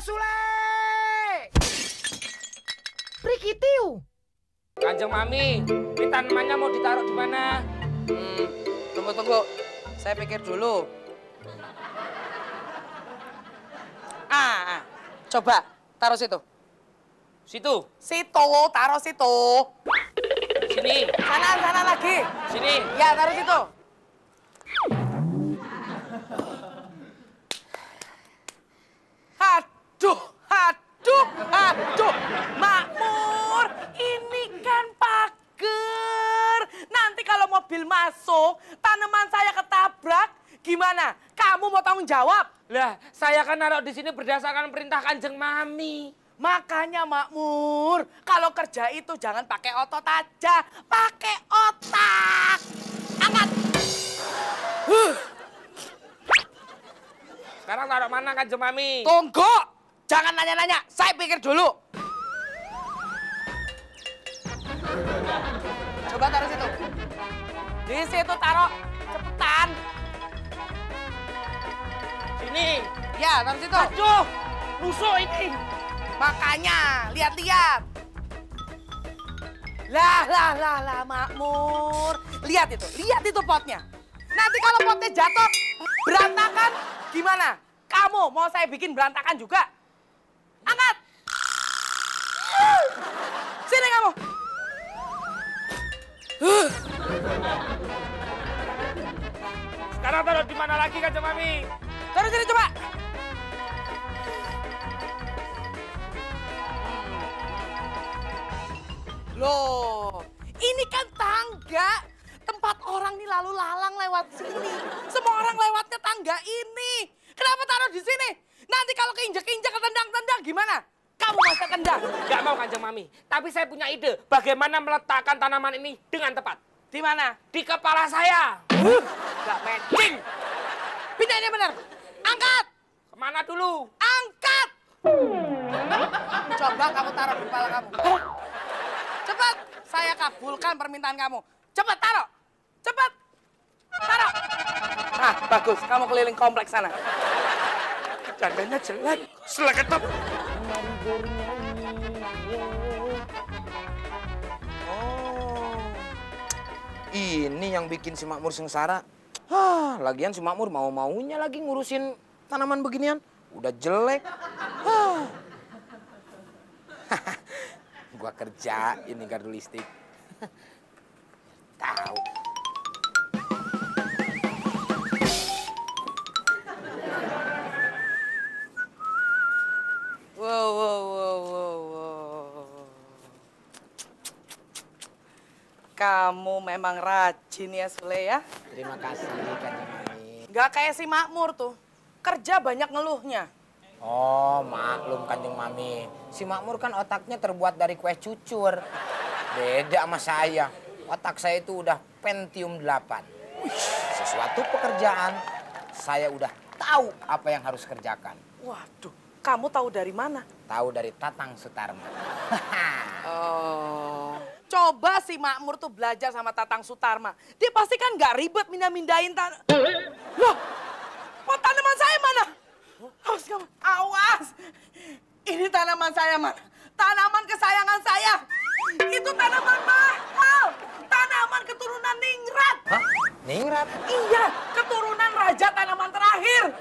Sule! Prikitiu. Kanjeng Mami, ini tanamannya mau ditaruh di mana? Tunggu. Saya pikir dulu. Coba taruh situ. Situ. Situ, taruh situ. Sini. Sana lagi. Sini. Ya, taruh situ. Aduh. Makmur, ini kan pagar. Nanti kalau mobil masuk, tanaman saya ketabrak, gimana? Kamu mau tanggung jawab? Lah, saya kan naruh di sini berdasarkan perintah Kanjeng Mami. Makanya Makmur, kalau kerja itu jangan pakai otot aja, pakai otak. Angkat. Sekarang taruh mana Kanjeng Mami? Tunggu, jangan nanya-nanya, saya pikir dulu. Coba taruh situ. Di situ taruh, cepetan. Sini. Ya, taruh situ. Aduh, musuh ini. Makanya, lihat-lihat. Lah, Makmur. Lihat itu potnya. Nanti kalau potnya jatuh, berantakan, gimana? Kamu mau saya bikin berantakan juga? Angkat. Sini kamu. Sekarang taruh di mana lagi Kanjeng Mami? Taruh sini coba. Loh, ini kan tangga. Tempat orang nih lalu lalang lewat sini. Semua orang lewatnya tangga ini. Kenapa taruh di sini? Nanti kalau keinjak-injak, ketendang-tendang gimana? Kamu masa tendang? Gak mau Kanjeng Mami, tapi saya punya ide bagaimana meletakkan tanaman ini dengan tepat. Di mana? Di kepala saya. Gak matching. Pindahinnya benar. Angkat. Kemana dulu? Angkat. Coba kamu taruh di kepala kamu. Cepat. Saya kabulkan permintaan kamu. Cepat taruh. Cepat. Taruh. Nah, bagus. Kamu keliling kompleks sana. Tandanya jelek. Seleketep. Oh. Ini yang bikin si Makmur sengsara. Lagian si Makmur mau-maunya lagi ngurusin tanaman beginian. Udah jelek. Gua kerjain nih gardu listrik. Tahu. Wow. Kamu memang rajin ya, Sule ya? Terima kasih Kanjeng Mami. Gak kayak si Makmur tuh. Kerja banyak ngeluhnya. Oh, maklum Kanjeng Mami. Si Makmur kan otaknya terbuat dari kue cucur. Beda sama saya. Otak saya itu udah Pentium 8. Sesuatu pekerjaan, saya udah tahu apa yang harus kerjakan. Waduh, kamu tahu dari mana? Tahu dari Tatang Sutarma. Oh, coba si Makmur tuh belajar sama Tatang Sutarma. Dia pasti kan nggak ribet mindahin Loh, pot tanaman saya mana? Awas kamu, awas. Ini tanaman saya mana? Tanaman kesayangan saya. Itu tanaman mahal. Tanaman keturunan Ningrat. Hah? Ningrat? Iya, keturunan raja tanaman terakhir.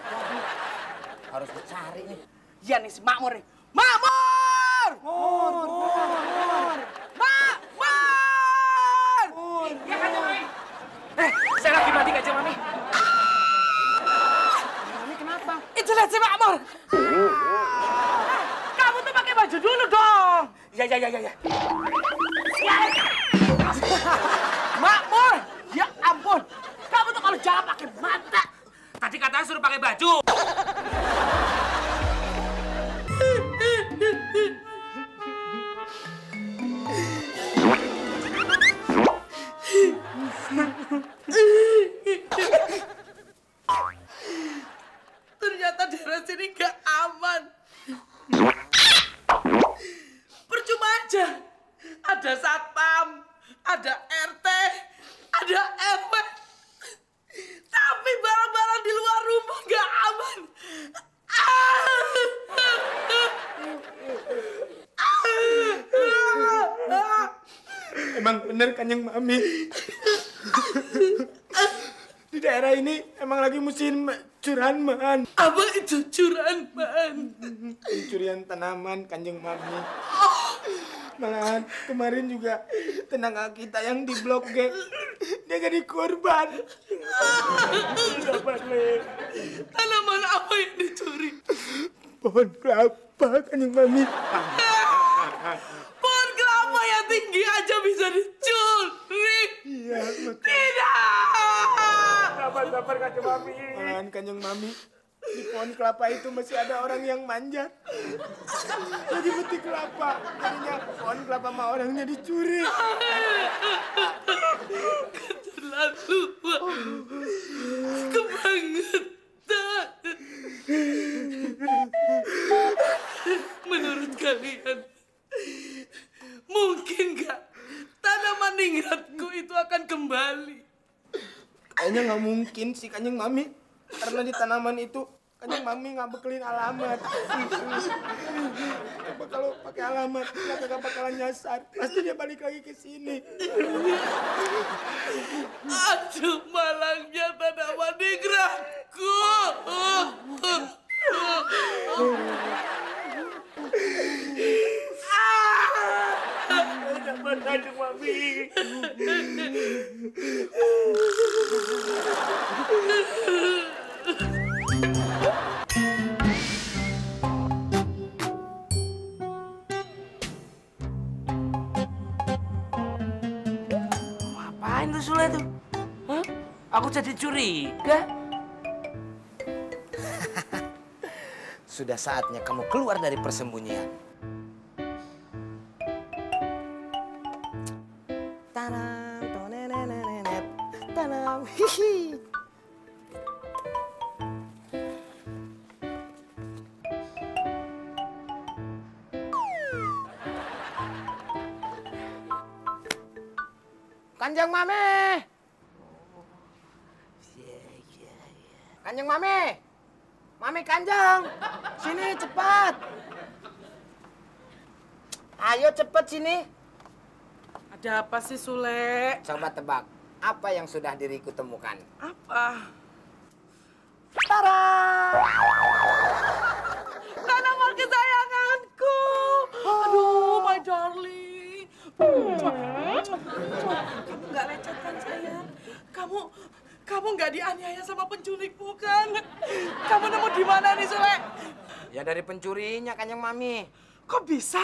Harus dicari nih. Iya nih si Makmur nih. Makmur! Makmur! Ya Kanjeng Mami. Saya lagi mati Kanjeng Mami. Mami kenapa? Itu lihat si Makmur. Kamu tuh pakai baju dulu dong. Ya. Makmur, ya ampun. Kamu tuh kalau jalan pakai mata. Tadi katanya suruh pakai baju. Ternyata daerah sini gak aman. Percuma aja. Ada satpam, ada RT, ada RW. Tapi barang-barang di luar rumah gak aman. Emang bener Kanjeng Mami. Di daerah ini emang lagi musim curanman. Apa itu curanman? Pencurian tanaman Kanjeng Mami. Malahan kemarin juga tenaga kita yang di Blok G, dia jadi korban. Tanaman apa yang dicuri? Pohon kelapa Kanjeng Mami. Pohon kelapa yang tinggi aja bisa dicuri. Iya, betul. Tidak. Sabar Kanjeng Mami. Malahan Kanjeng Mami, di pohon kelapa itu masih ada orang yang manjat. Lagi metik kelapa, jadinya pohon kelapa sama orangnya dicuri. Keterlaluan. Kebangetan. Menurut kalian, mungkin nggak tanaman ningratku itu akan kembali? Kayaknya nggak mungkin sih Kanjeng Mami, karena di tanaman itu Kanjeng Mami nggak bekelin alamat. Coba kalau pakai alamat, dia kagak bakalan nyasar. Pasti dia balik lagi ke sini. Aduh, malangnya tanaman ningratku. Sabar Kanjeng Mami. Ngapain tuh Sule tuh? Hah? Aku jadi curiga. Sudah saatnya kamu keluar dari persembunyian. Tanam, tonenenenet, tanam, hihi. Kanjeng Mami! Kanjeng Mami! Mami Kanjeng! Sini cepat! Ayo cepet sini! Ada apa sih Sule? Coba tebak, apa yang sudah diriku temukan? Apa? Tara! Tanaman kesayanganku. Aduh, my darling. Kamu nggak lecet kan sayang? Kamu nggak dianiaya sama penculikmu kan? Kamu nemu di mana nih Sule? Ya dari pencurinya Kanjeng Mami. Kok bisa?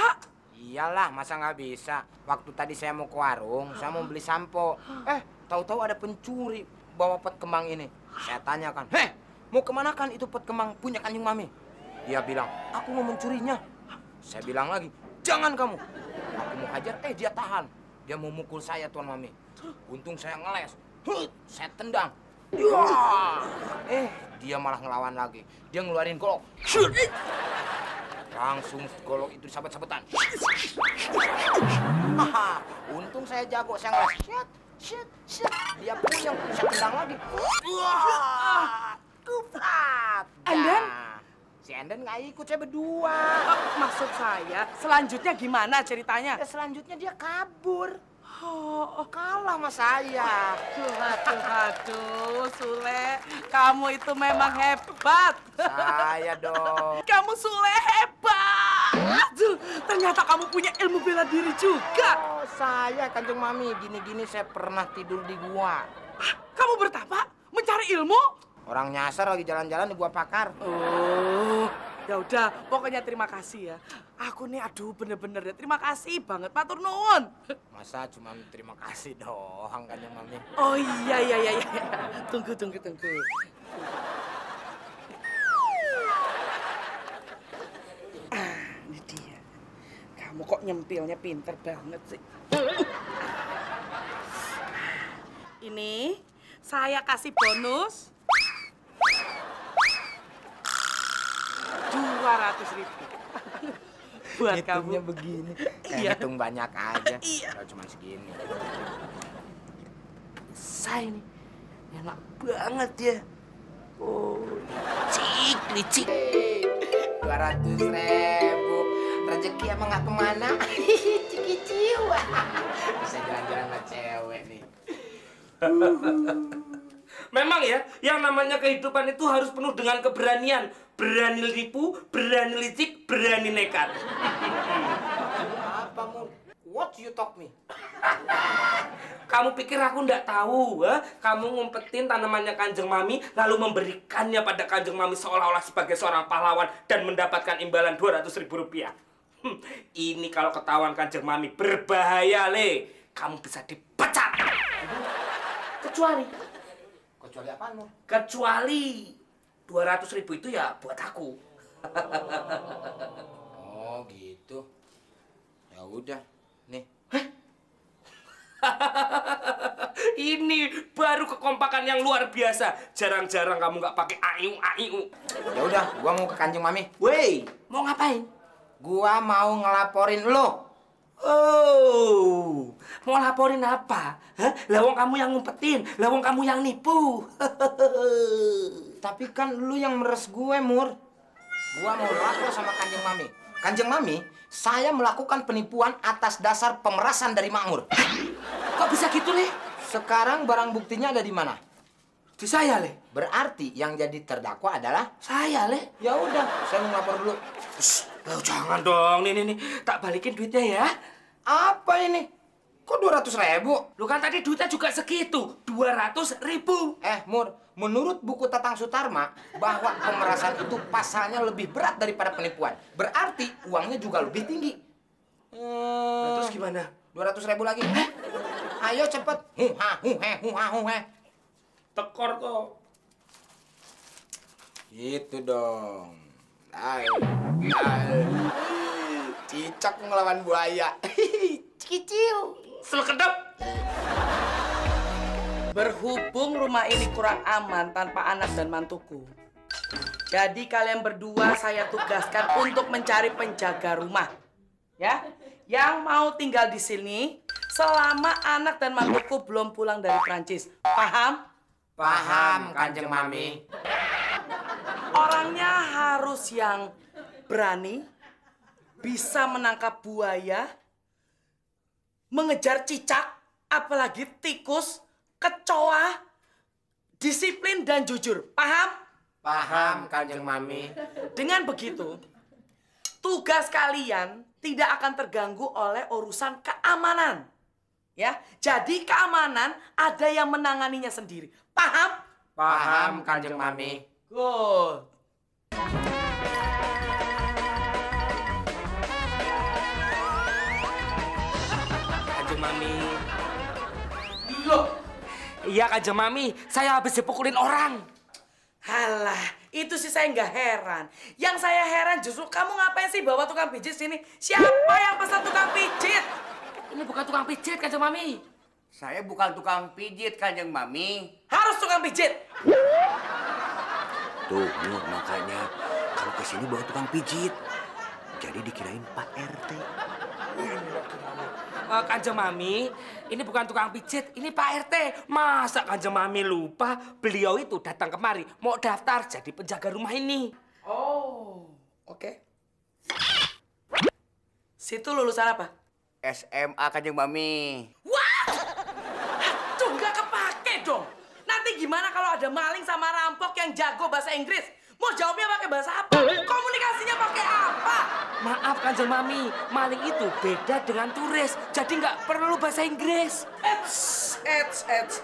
Iyalah, masa nggak bisa? Waktu tadi saya mau ke warung, saya mau beli sampo. Tahu-tahu ada pencuri bawa pot kembang ini. Saya tanyakan, heh, mau kemana kan itu pot kembang punya Kanjeng Mami? Dia bilang, aku mau mencurinya. Saya bilang lagi, jangan kamu. Aku mau hajar, dia tahan. Dia mau mukul saya, Tuan Mami. Untung saya ngeles. Saya tendang. Dia malah ngelawan lagi. Dia ngeluarin golok. Langsung golok itu sabet-sabetan. Untung saya jago, saya ngeles. Shit. Dia puyeng, saya tendang lagi. Kuprat. And then? Si Enden nggak ikut, saya berdua. Maksud saya, selanjutnya gimana ceritanya? Ya, selanjutnya dia kabur. Oh, Kalah sama saya. aduh, Sule, kamu itu memang hebat. Saya dong. Kamu Sule hebat. Aduh, ternyata kamu punya ilmu bela diri juga. Oh, saya Kanjeng Mami, gini-gini saya pernah tidur di gua. Kamu bertapa mencari ilmu? Orang nyasar lagi jalan-jalan di gua pakar. Oh, ya udah, pokoknya terima kasih ya. Aku nih, aduh, bener-bener ya, terima kasih banget, matur nuwun. Masa cuma terima kasih doang Kanjeng Mami? Oh iya. Tunggu. Ini dia. Kamu kok nyempilnya pinter banget sih. Ini saya kasih bonus 200.000 buat Hitungnya kamu. begini. Iya. Hitung banyak aja. Iya. Kalau cuma segini. Saya ini enak banget ya. Oh, licik. 200.000. rezeki emang nggak kemana. Cikiciu. Bisa jalan-jalan sama cewek nih. Memang ya, yang namanya kehidupan itu harus penuh dengan keberanian. Berani nipu, berani licik, berani nekat. Apa, Mur? What you talk me? Kamu pikir aku nggak tahu, ha? Kamu ngumpetin tanamannya Kanjeng Mami, lalu memberikannya pada Kanjeng Mami seolah-olah sebagai seorang pahlawan dan mendapatkan imbalan 200.000 rupiah. Ini kalau ketahuan Kanjeng Mami berbahaya, Le. Kamu bisa dipecat. Kecuali Apaan, Mur? Kecuali 200.000 itu ya buat aku. Oh, gitu. Ya udah, nih. Ini baru kekompakan yang luar biasa. Jarang-jarang kamu nggak pakai aiu. Ya udah, gua mau ke Kanjeng Mami. Woi, mau ngapain? Gua mau ngelaporin lo. Oh, mau laporin apa? Hah? Lawang kamu yang ngumpetin, lawang kamu yang nipu. Tapi kan lu yang meres gue, Mur. Gua mau lapor sama Kanjeng Mami. Kanjeng Mami, saya melakukan penipuan atas dasar pemerasan dari Makmur. Kok bisa gitu, Le? Sekarang barang buktinya ada di mana? Di saya, Le. Berarti yang jadi terdakwa adalah Saya, Le. ya udah, saya mau lapor dulu. Oh, jangan dong. Nih. Tak balikin duitnya ya. Apa ini? Kok 200.000? Lu kan tadi duitnya juga segitu. 200.000. Mur, menurut buku Tatang Sutarma, bahwa pemerasan itu pasalnya lebih berat daripada penipuan. Berarti uangnya juga lebih tinggi. Nah, terus gimana? 200.000 lagi. Ayo cepet. Huha. Tekor kok. Gitu dong. Ayo. Cicak ngelawan buaya. Kicil. Selekedap. Berhubung rumah ini kurang aman tanpa anak dan mantuku. Jadi kalian berdua saya tugaskan untuk mencari penjaga rumah. Ya, yang mau tinggal di sini selama anak dan mantuku belum pulang dari Prancis. Paham? Paham, Kanjeng Mami. Orangnya harus yang berani, bisa menangkap buaya, mengejar cicak, apalagi tikus, kecoa, disiplin dan jujur. Paham? Paham, Kanjeng Mami. Dengan begitu, tugas kalian tidak akan terganggu oleh urusan keamanan. Ya, jadi keamanan ada yang menanganinya sendiri. Paham? Paham, Kanjeng Mami. Good. Kanjeng Mami. Loh, Iya, Kanjeng Mami. Saya habis dipukulin orang. halah, itu sih saya nggak heran. Yang saya heran justru kamu ngapain sih bawa tukang pijit sini? Siapa yang pesan tukang pijit? Ini bukan tukang pijit, Kanjeng Mami. Saya bukan tukang pijit, Kanjeng Mami. Harus tukang pijit. Tuh, Mur, makanya kalau kesini bawa tukang pijit. Jadi dikirain Pak RT. Kanjeng Mami, ini bukan tukang pijit, ini Pak RT. Masa Kanjeng Mami lupa beliau itu datang kemari mau daftar jadi penjaga rumah ini. Oh, oke. Situ lulusan apa? SMA, Kanjeng Mami. Wah! Aduh, nggak kepake dong. Nanti gimana kalau ada maling sama rampok yang jago bahasa Inggris? Mau jawabnya pakai bahasa apa? Komunikasinya pakai apa? Maaf Kanjeng Mami, maling itu beda dengan turis, jadi nggak perlu bahasa Inggris. Eits.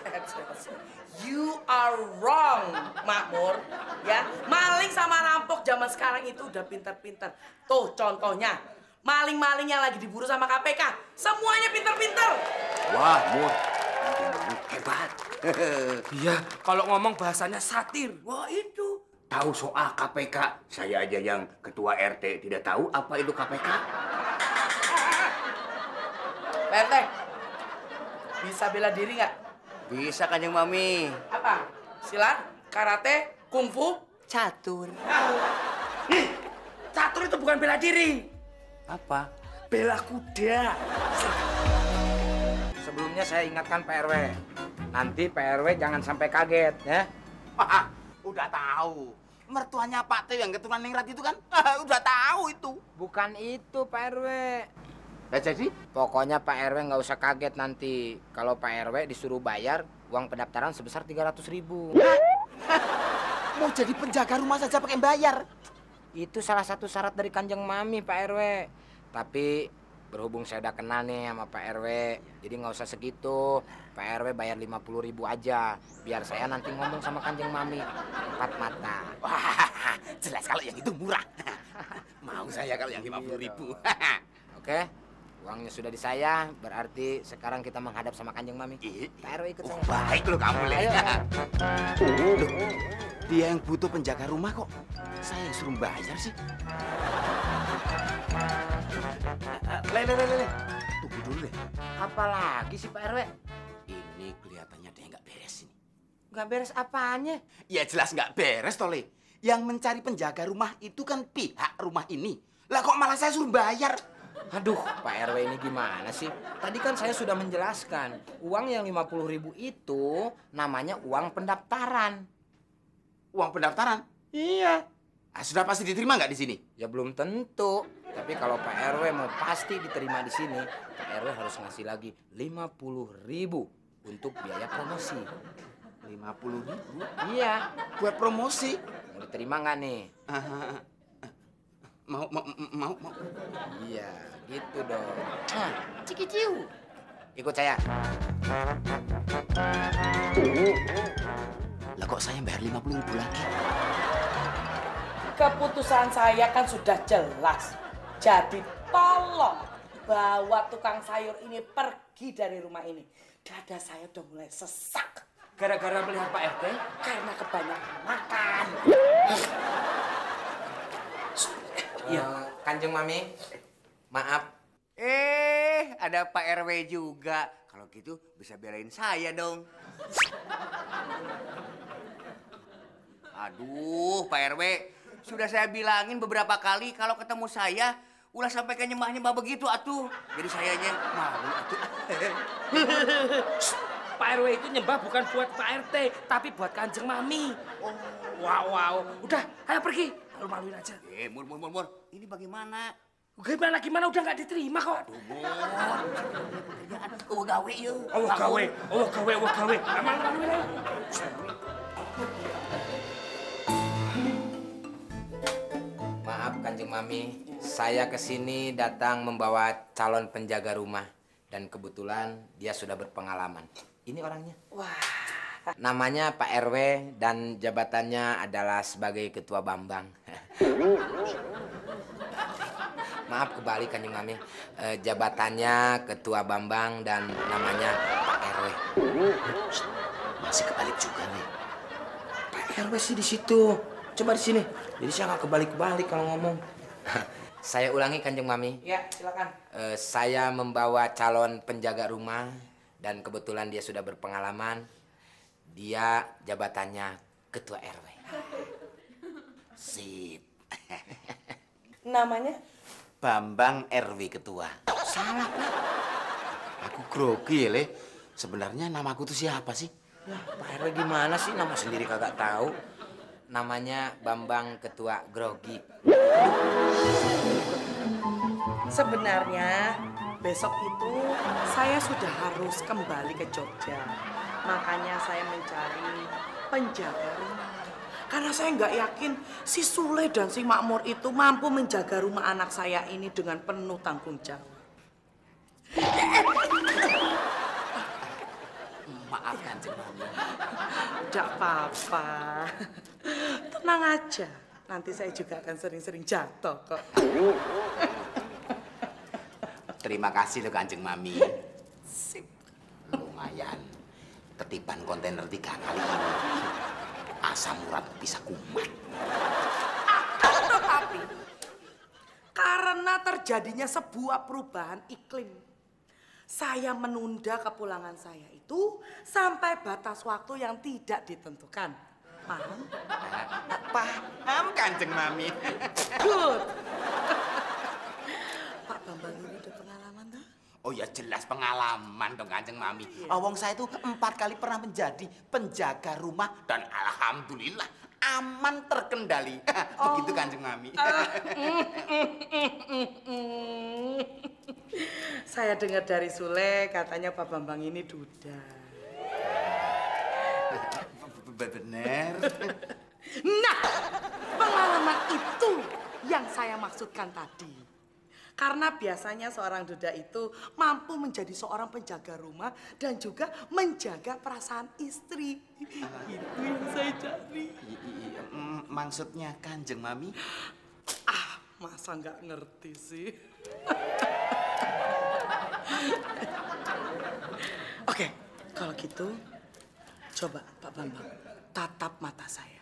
You are wrong, Makmur. Ya, maling sama rampok zaman sekarang itu udah pinter-pinter. Tuh contohnya, maling-maling yang lagi diburu sama KPK. Semuanya pinter-pinter. Wah, Mur, Kanjeng Mami hebat. Iya, kalau ngomong bahasanya satir. Wah itu. Tahu soal KPK, saya aja yang ketua RT tidak tahu apa itu KPK. PRT, bisa bela diri nggak? Bisa, Kanjeng Mami. Apa? Silat, karate, kungfu, Catur. Catur itu bukan bela diri, Apa? bela kuda. Sebelumnya saya ingatkan Pak RW. Nanti Pak RW jangan sampai kaget, ya. Udah tahu. Mertuanya Pak Teo yang keturunan Ningrat itu kan? Udah tahu itu. Bukan itu Pak RW. Nah, jadi? Pokoknya Pak RW nggak usah kaget nanti kalau Pak RW disuruh bayar uang pendaftaran sebesar 300.000. Mau jadi penjaga rumah saja pakai bayar? Itu salah satu syarat dari Kanjeng Mami Pak RW. Tapi berhubung saya udah kenal nih sama Pak RW, jadi nggak usah segitu. Pak RW bayar 50.000 aja, biar saya nanti ngomong sama Kanjeng Mami empat mata. Wah, jelas kalau yang itu murah. Mau saya kalau yang 50.000. Oke, uangnya sudah di saya, berarti sekarang kita menghadap sama Kanjeng Mami. Pak RW ikut saya. Baik lo kamu, Le. Ayo. Loh, dia yang butuh penjaga rumah kok saya yang suruh bayar sih? Le. Tunggu dulu deh. Apalagi sih Pak RW? Ini kelihatannya ada yang nggak beres ini. Nggak beres apanya? Ya jelas nggak beres, Tole. Yang mencari penjaga rumah itu kan pihak rumah ini. Lah kok malah saya suruh bayar? Aduh, Pak RW ini gimana sih? Tadi kan saya sudah menjelaskan, uang yang 50.000 itu namanya uang pendaftaran. Uang pendaftaran? Iya. Ah, sudah pasti diterima nggak di sini? Ya belum tentu. Tapi kalau Pak RW mau pasti diterima di sini, Pak RW harus ngasih lagi 50.000 untuk biaya promosi. 50.000? Iya. Buat promosi? Mau diterima nggak nih? Mau. Iya, gitu dong. Nah, cikiciu. Ikut saya. Lah kok saya bayar 50.000 lagi? Keputusan saya kan sudah jelas. Jadi tolong bawa tukang sayur ini pergi dari rumah ini. Dada saya udah mulai sesak. Gara-gara melihat Pak RT? Karena kebanyakan makan. Kanjeng Mami, maaf. Ada Pak RW juga. Kalau gitu bisa belain saya dong. Aduh, Pak RW. Sudah saya bilangin beberapa kali kalau ketemu saya, ulah sampai ke nyembah-nyembah begitu atuh. Jadi sayanya malu atuh. Pak RW itu nyembah bukan buat Pak RT, tapi buat Kanjeng Mami. Oh. Wow. Udah, ayo pergi. Malu-maluin aja. Mur. Ini bagaimana? Gimana udah nggak diterima kok. Aduh, Mur. Gawe yuk. Gawe. Malu-maluin aja. Maaf Kanjeng Mami, saya kesini datang membawa calon penjaga rumah. Dan kebetulan dia sudah berpengalaman. Ini orangnya. Wah. Namanya Pak RW dan jabatannya adalah sebagai Ketua Bambang. Maaf kebalik Kanjeng Mami. Jabatannya Ketua Bambang dan namanya Pak RW. Masih kebalik juga nih. Pak RW sih di situ. Coba di sini. Jadi saya nggak kebalik-kebalik kalau ngomong. Saya ulangi Kanjeng Mami. Ya, silakan. Saya membawa calon penjaga rumah dan kebetulan dia sudah berpengalaman. Dia jabatannya Ketua RW. Sip. Namanya? Bambang RW Ketua. Salah, Pak. Aku grogi ya, Le. Sebenarnya namaku tuh siapa sih? Ya, Pak RW gimana sih? Nama sendiri kagak tahu. Namanya Bambang Ketua Grogi. Sebenarnya besok itu saya sudah harus kembali ke Jogja. Makanya saya mencari penjaga rumah. Karena saya nggak yakin si Sule dan si Makmur itu mampu menjaga rumah anak saya ini dengan penuh tanggung jawab. Maaf Kanjeng Mami. Tidak apa-apa. Tenang aja. Nanti saya juga akan sering-sering jatuh kok. Terima kasih loh Kanjeng Mami. Sip. Lumayan. Ketiban kontainer 3 kali ini. Asam urat bisa kumat. Tetapi karena terjadinya sebuah perubahan iklim, saya menunda kepulangan saya itu sampai batas waktu yang tidak ditentukan. Paham? Paham Kanjeng Mami. Good. Pak Bambang ini udah pengalaman tuh? Oh ya jelas pengalaman dong Kanjeng Mami. Wong saya itu 4 kali pernah menjadi penjaga rumah dan alhamdulillah aman terkendali. Begitu Kanjeng Mami. Saya dengar dari Sule katanya Pak Bambang ini duda. Bener. Nah, pengalaman itu yang saya maksudkan tadi. Karena biasanya seorang duda itu mampu menjadi seorang penjaga rumah dan juga menjaga perasaan istri. Itu yang saya cari. Maksudnya Kanjeng Mami? Ah, masa nggak ngerti sih? Oke, kalau gitu coba Pak Bambang tatap mata saya.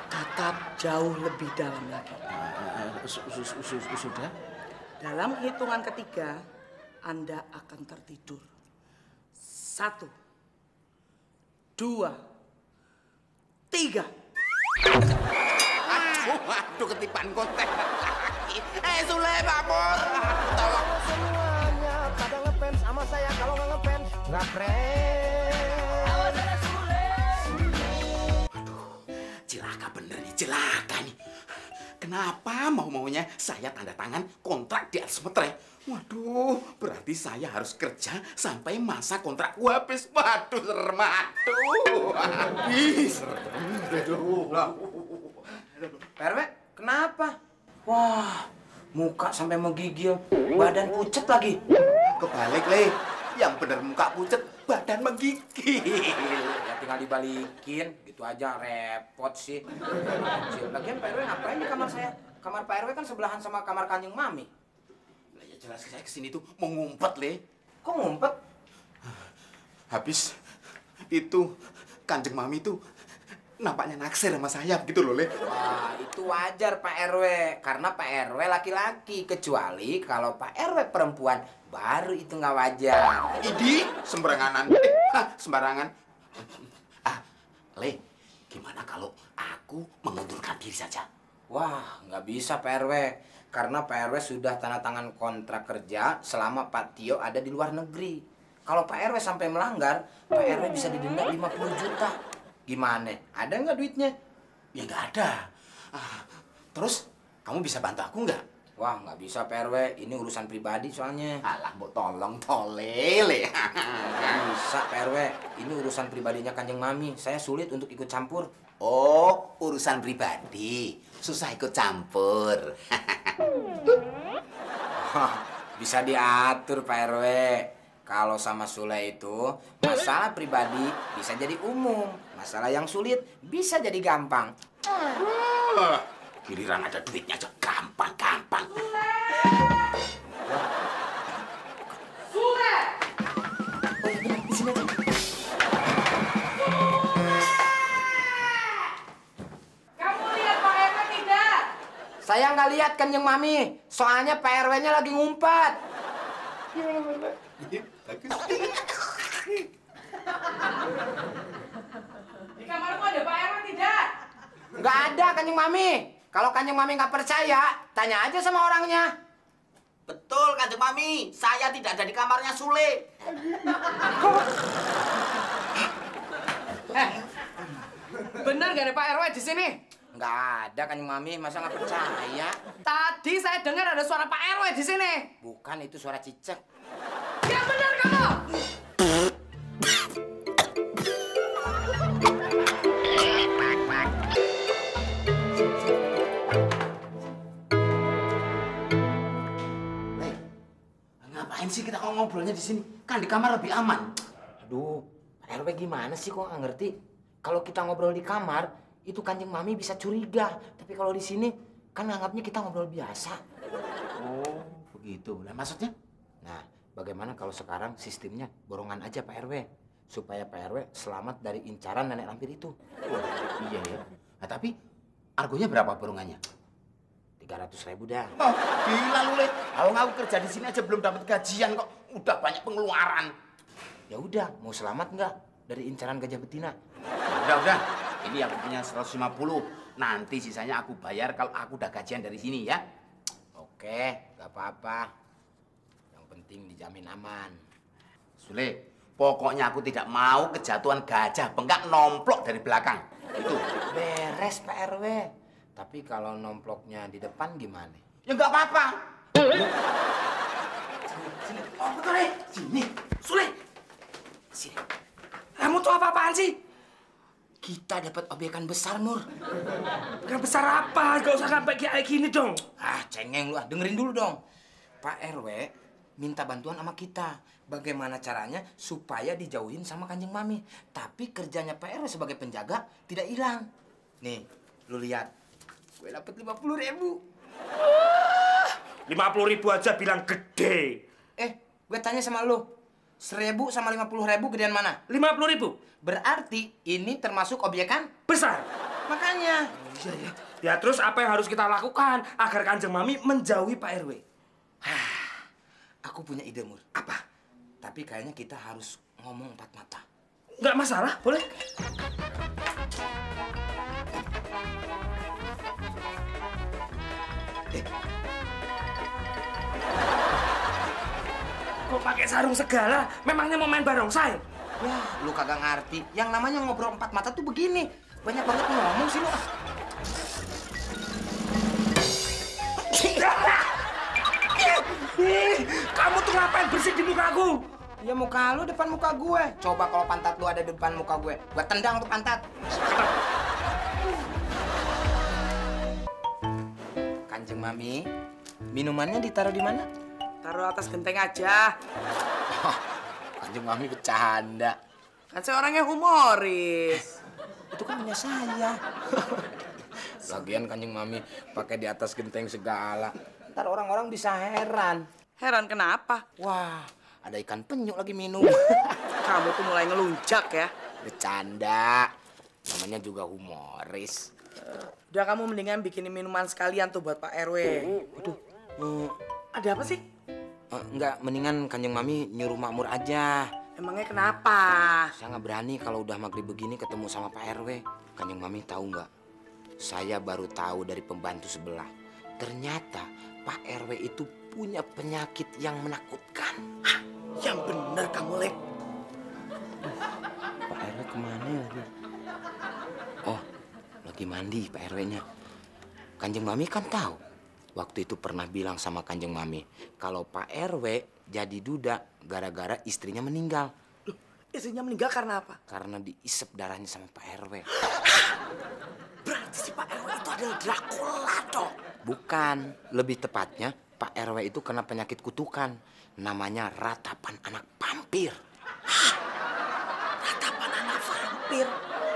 Tatap jauh lebih dalam lagi. Sudah? Dalam hitungan ketiga, Anda akan tertidur. 1, 2, 3. Aduh, ketipan konten. Sule, Makmur. Tolong. Semuanya pada ngefans sama saya, kalau nggak ngefans nggak keren. Cilaka bener nih, cilaka nih. Kenapa mau-maunya saya tanda tangan kontrak di atas metre? Waduh, berarti saya harus kerja sampai masa kontrakku habis. Waduh, serem. Aduh. Ih, serem. Pak RW, kenapa? Wah, muka sampai menggigil, badan pucet lagi. Kebalik, Le. Yang bener muka pucet, badan menggigil. Ya tinggal dibalikin, gitu aja repot sih. Lagian Pak RW ngapain di kamar saya? Kamar Pak RW kan sebelahan sama kamar Kanjeng Mami. Lah ya jelas saya kesini tuh mau ngumpet, Le. Kok ngumpet? Habis itu Kanjeng Mami tuh nampaknya naksir sama saya gitu loh, Le. Wah, itu wajar Pak RW. Karena Pak RW laki-laki. Kecuali kalau Pak RW perempuan, baru itu nggak wajar. Idi, sembarangan. Sembarangan. Le, gimana kalau aku mengundurkan diri saja? Wah, nggak bisa Pak RW. Karena Pak RW sudah tanda tangan kontrak kerja selama Pak Tio ada di luar negeri. Kalau Pak RW sampai melanggar, Pak RW bisa didenda 50 juta. Gimana? Ada nggak duitnya? Ya nggak ada. Terus, kamu bisa bantu aku nggak? Wah, nggak bisa Pak RW. Ini urusan pribadi soalnya. Alah, mbok tolong tolele. Nggak bisa Pak RW. Ini urusan pribadinya Kanjeng Mami. Saya sulit untuk ikut campur. Oh, urusan pribadi. Susah ikut campur. Bisa diatur Pak RW. Kalau sama Sule itu, masalah pribadi bisa jadi umum. Masalah yang sulit bisa jadi gampang. Giliran ada duitnya aja gampang-gampang. Sule! Di sini aja. Kamu lihat Pak RW tidak? Saya nggak lihat Kanjeng Mami. Soalnya Pak RW-nya lagi ngumpet. Di kamarmu ada Pak RW tidak? Nggak ada Kanjeng Mami. Kalau Kanjeng Mami nggak percaya, tanya aja sama orangnya. Betul, Kanjeng Mami. Saya tidak ada di kamarnya Sule. Benar nggak ada Pak RW di sini? Nggak ada Kanjeng Mami, masa nggak percaya? Tadi saya dengar ada suara Pak RW di sini. Bukan, itu suara cicak. Yang benar kamu! Ngapain sih kita ngobrolnya di sini? Kan di kamar lebih aman. Aduh, Pak RW gimana sih kok nggak ngerti? Kalau kita ngobrol di kamar, itu Kanjeng Mami bisa curiga. Tapi kalau di sini, kan nganggapnya kita ngobrol biasa. Oh, begitu. Lah maksudnya? Nah, bagaimana kalau sekarang sistemnya borongan aja Pak RW? Supaya Pak RW selamat dari incaran nenek lampir itu. Iya ya. Nah, tapi argonya berapa borongannya? 300.000 dah. Oh, gila lu, Le. Kalau aku kerja di sini aja belum dapat gajian kok. Udah banyak pengeluaran. Ya udah, mau selamat nggak dari incaran gajah betina? Udah. Ini aku punya 150. Nanti sisanya aku bayar kalau aku udah gajian dari sini ya. Oke, nggak apa-apa. Yang penting dijamin aman. Sule, pokoknya aku tidak mau kejatuhan gajah bengkak nomplok dari belakang. Itu. Beres Pak RW. Tapi kalau nomploknya di depan gimana? Ya nggak apa-apa. Sini. Oh, betul, eh. Sini. Sule. Sini. Kamu tuh apa-apaan sih? Kita dapat obyekan besar, Mur. Gak besar apa? Gak usah sampai kayak gini dong. Ah, cengeng lu. Dengerin dulu dong. Pak RW minta bantuan sama kita. Bagaimana caranya supaya dijauhin sama Kanjeng Mami. Tapi kerjanya Pak RW sebagai penjaga tidak hilang. Nih, lu lihat. Gue dapet 50.000. 50.000 aja bilang gede. Gue tanya sama lu. 1.000 sama 50.000 gedean mana? 50.000? Berarti ini termasuk obyekan Besar. makanya. Iya, ya. Ya terus apa yang harus kita lakukan agar Kanjeng Mami menjauhi Pak RW? Aku punya ide, Mur. Apa? Tapi kayaknya kita harus ngomong empat mata. Nggak masalah, boleh. Kok pakai sarung segala? Memangnya mau main barongsai? Ya, lu kagak ngerti. Yang namanya ngobrol empat mata tuh begini. Banyak banget ngomong sih lu. Kamu tuh ngapain bersih di mukaku? Ya muka lu depan muka gue. Coba kalau pantat lu ada di depan muka gue. Gue tendang tuh pantat. Kanjeng Mami, minumannya ditaruh di mana? Taruh atas genteng aja. Kanjeng Mami bercanda. Kan saya orangnya humoris. Itu kan punya saya. Lagian Kanjeng Mami pakai di atas genteng segala. Ntar orang-orang bisa heran. Heran kenapa? Wah, ada ikan penyu lagi minum. Kamu tuh mulai ngelunjak ya. Bercanda. Namanya juga humoris. Udah kamu mendingan bikinin minuman sekalian tuh buat Pak RW. Aduh, Ada apa sih? enggak, mendingan Kanjeng Mami nyuruh Makmur aja. Emangnya kenapa? Saya nggak berani kalau udah maghrib begini ketemu sama Pak RW. Kanjeng Mami tahu nggak? Saya baru tahu dari pembantu sebelah. Ternyata Pak RW itu punya penyakit yang menakutkan. Yang bener kamu, Lek. Pak RW kemana lagi? Oh, lagi mandi Pak RW-nya. Kanjeng Mami kan tahu. Waktu itu pernah bilang sama Kanjeng Mami kalau Pak RW jadi duda gara-gara istrinya meninggal. Loh, istrinya meninggal karena apa? Karena diisep darahnya sama Pak RW. Berarti si Pak RW itu adalah Dracula dong. Bukan, lebih tepatnya Pak RW itu kena penyakit kutukan. Namanya ratapan anak vampir. Ratapan anak vampir.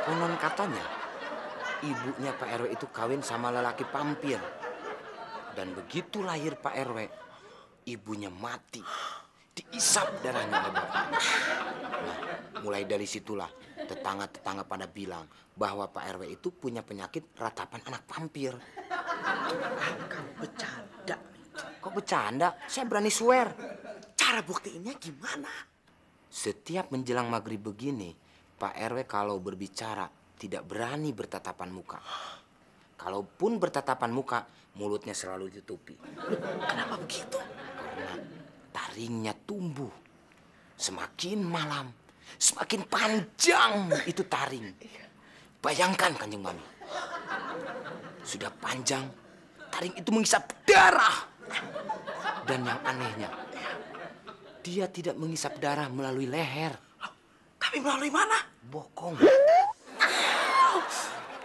Konon katanya, ibunya Pak RW itu kawin sama lelaki vampir. Dan begitu lahir Pak RW, ibunya mati. Diisap darahnya oleh bapaknya. Nah, mulai dari situlah tetangga-tetangga pada bilang bahwa Pak RW itu punya penyakit ratapan anak vampir. Kamu bercanda. Kok bercanda? Saya berani swear. Cara buktiinnya gimana? Setiap menjelang maghrib begini, Pak RW kalau berbicara tidak berani bertatapan muka. Kalaupun bertatapan muka, mulutnya selalu ditutupi. Kenapa begitu? Karena taringnya tumbuh. Semakin malam, semakin panjang itu taring. Bayangkan Kanjeng Mami. Sudah panjang, taring itu menghisap darah. Dan yang anehnya, dia tidak menghisap darah melalui leher. Tapi melalui mana? Bokong.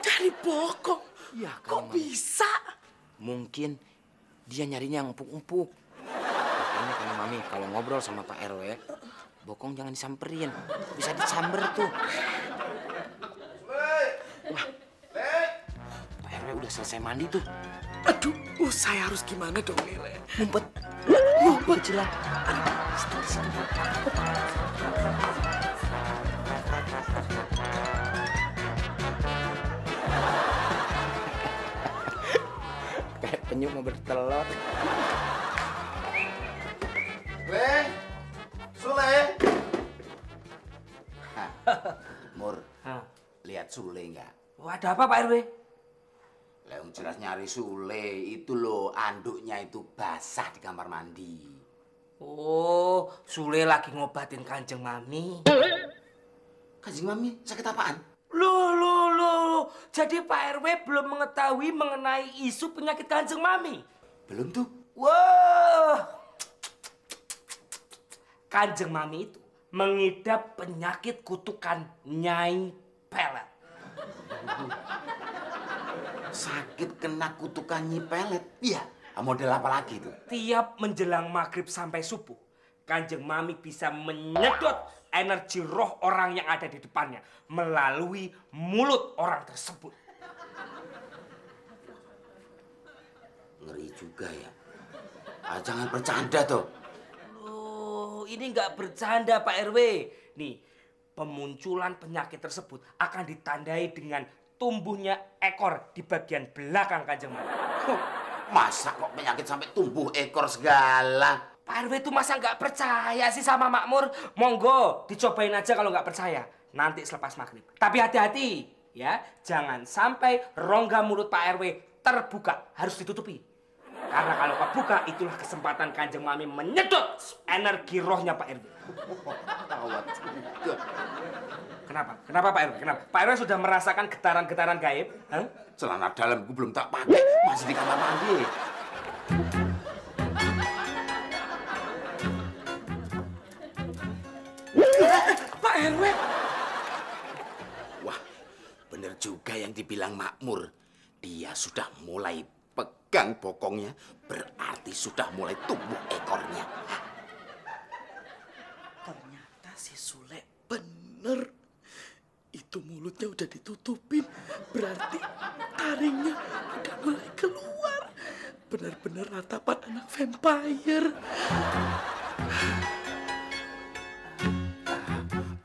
Dari bokong. Iya, Kok bisa? Mungkin dia nyarinya yang empuk-empuk. Makanya Kanjeng Mami kalau ngobrol sama Pak RW, bokong jangan disamperin. Bisa disamber tuh. Wah, Pak RW udah selesai mandi tuh. Aduh, saya harus gimana dong, Lele? Ngumpet. Ngumpet kecilan. Kayak penyu mau bertelur. Weh, Sule. Mur, lihat Sule nggak? Oh, ada apa Pak RW? Leung jelas nyari Sule, itu loh anduknya itu basah di kamar mandi. Oh, Sule lagi ngobatin Kanjeng Mami. Kanjeng Mami sakit apaan? Jadi Pak RW belum mengetahui mengenai isu penyakit Kanjeng Mami? Belum tuh. Wah, Kanjeng Mami itu mengidap penyakit kutukan Nyai Pelet. Sakit kena kutukan Nyi Pelet? Iya. Model apa lagi itu? Tiap menjelang maghrib sampai subuh, Kanjeng Mami bisa menyedot energi roh orang yang ada di depannya melalui mulut orang tersebut. Ngeri juga ya. Jangan bercanda tuh. Loh, ini nggak bercanda Pak RW. Nih, pemunculan penyakit tersebut akan ditandai dengan tumbuhnya ekor di bagian belakang Kanjeng Mami. Masa kok penyakit sampai tumbuh ekor segala? Pak RW itu masa nggak percaya sih sama Makmur? Monggo, dicobain aja kalau nggak percaya. Nanti selepas maghrib. Tapi hati-hati ya, jangan sampai rongga mulut Pak RW terbuka, harus ditutupi. Karena kalau kebuka, itulah kesempatan Kanjeng Mami menyedot energi rohnya Pak RW. Gawat juga. Kenapa? Kenapa Pak RW? Kenapa? Pak RW sudah merasakan getaran-getaran gaib? Hah? Celana dalam gue belum tak pakai, masih di kamar mandi. Pak RW? Wah, bener juga yang dibilang Makmur. Dia sudah mulai pegang bokongnya, berarti sudah mulai tumbuh ekornya. Ternyata si Sule bener. Itu mulutnya udah ditutupin. Berarti taringnya udah mulai keluar. Bener-bener ratapan anak vampire.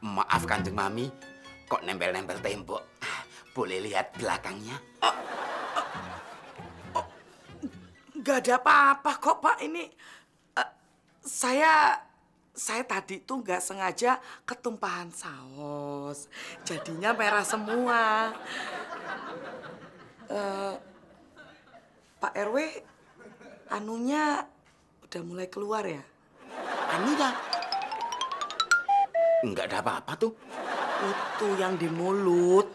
Maaf Kanjeng Mami, kok nempel-nempel tembok. Boleh lihat belakangnya? Gak ada apa-apa kok Pak. Ini saya tadi tuh nggak sengaja ketumpahan saus. Jadinya merah semua. Pak RW, anunya udah mulai keluar ya? Anunya? Enggak ada apa-apa tuh. Itu yang di mulut.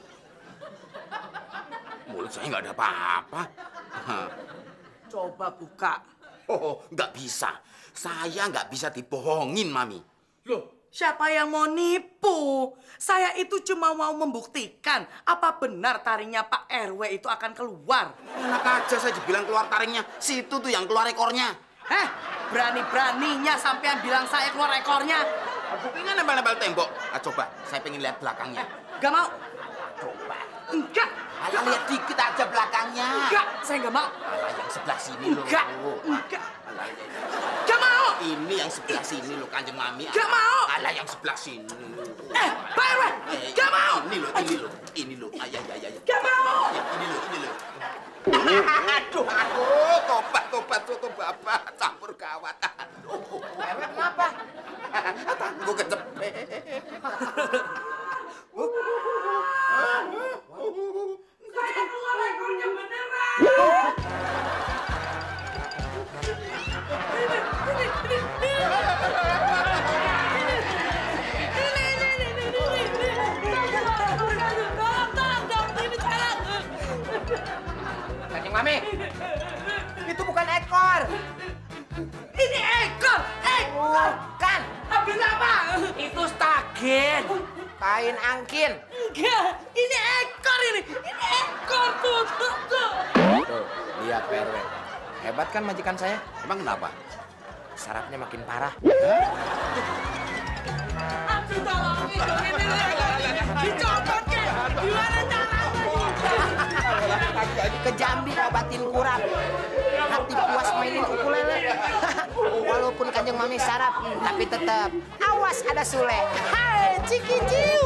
Mulut saya nggak ada apa-apa. Coba buka. Oh, nggak bisa. Saya nggak bisa dibohongin, Mami. Loh, siapa yang mau nipu? Saya itu cuma mau membuktikan apa benar taringnya Pak RW itu akan keluar. Enak aja saya dibilang keluar taringnya. Situ tuh yang keluar ekornya. Heh, berani-beraninya sampean bilang saya keluar ekornya. Buktinya nempel-nempel tembok. Coba, saya pengen lihat belakangnya. Gak mau. Coba. Enggak. Ayo lihat dikit aja belakangnya. Enggak, saya nggak mau. Alah, yang sebelah sini loh. Enggak, enggak. Gak mau. Ini yang sebelah sini loh, Kanjeng Mami. Gak mau. Alah, yang sebelah sini. Pak RW, gak mau. Ini loh. Ayah. Gak mau. Ini loh. Aduh, tobat, Bapak. Campur gawat. Aduh. RW kenapa? Gue kecepet. Saya keluar ekornya beneran. Kanjeng Mami, itu bukan ekor. Ini ekor. Bukan. Habis apa? Itu stagen. Kain angkin. Enggak, ini ekor ini. Ini ekor tuh. Tuh, lihat Pak RW. Hebat kan majikan saya? Emang kenapa? Sarafnya makin parah. Aduh, tolongin dong ini. Dicopot ya. Gimana caranya? Ke Jambi obatin kurap. Hati puas mainin ukulele. Walaupun Kanjeng Mami saraf, tapi tetap awas ada Sule. Hai, ciki ciu.